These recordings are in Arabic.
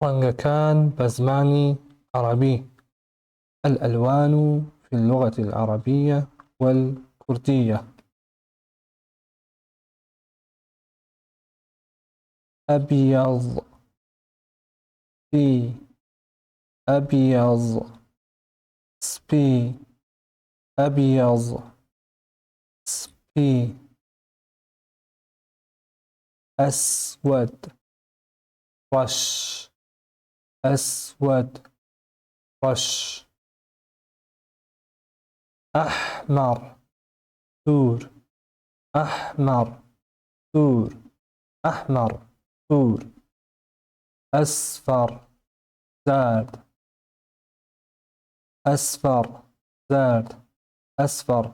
رنگەکان بە زمانی عربي. الألوان في اللغة العربية والكردية. أبيض في أبيض سبي أبيض سبي أسود رش أسود رش أحمر ثور أحمر ثور أحمر ثور أصفر زرد أصفر زرد أصفر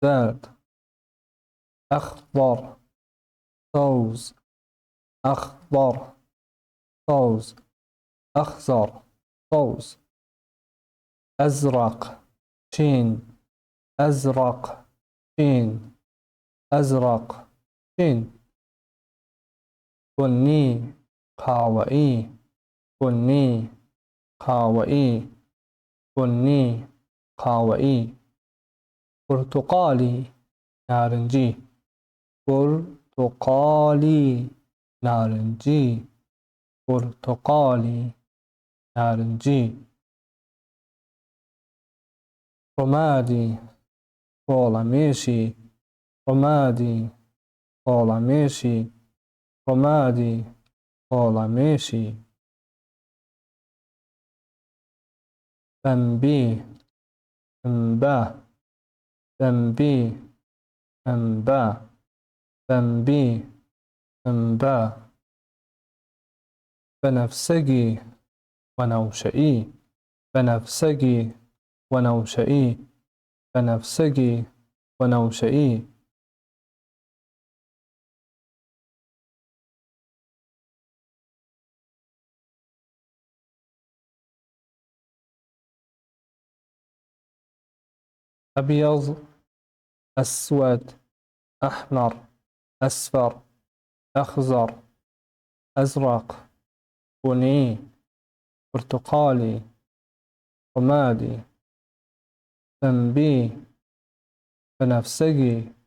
زرد أخضر سوز أخضر سوز أخضر سوز أزرق شين أزرق شين أزرق شين بني قهوه‌ای بني قهوه‌ای بني قهوه‌ای برتقالي نارنجي برتقالي نارنجي برتقالي نارنجي رمادي طولمشي رمادي طولمشي رمادي طولمشي بمبي انبا بمبي انبا بمبي انبا بنفسجي ونوشئي بنفسجي ونوشئي بنفسجي ونوشئي أبيض أسود أحمر أصفر أخضر أزرق بني برتقالي رمادي بنفسجي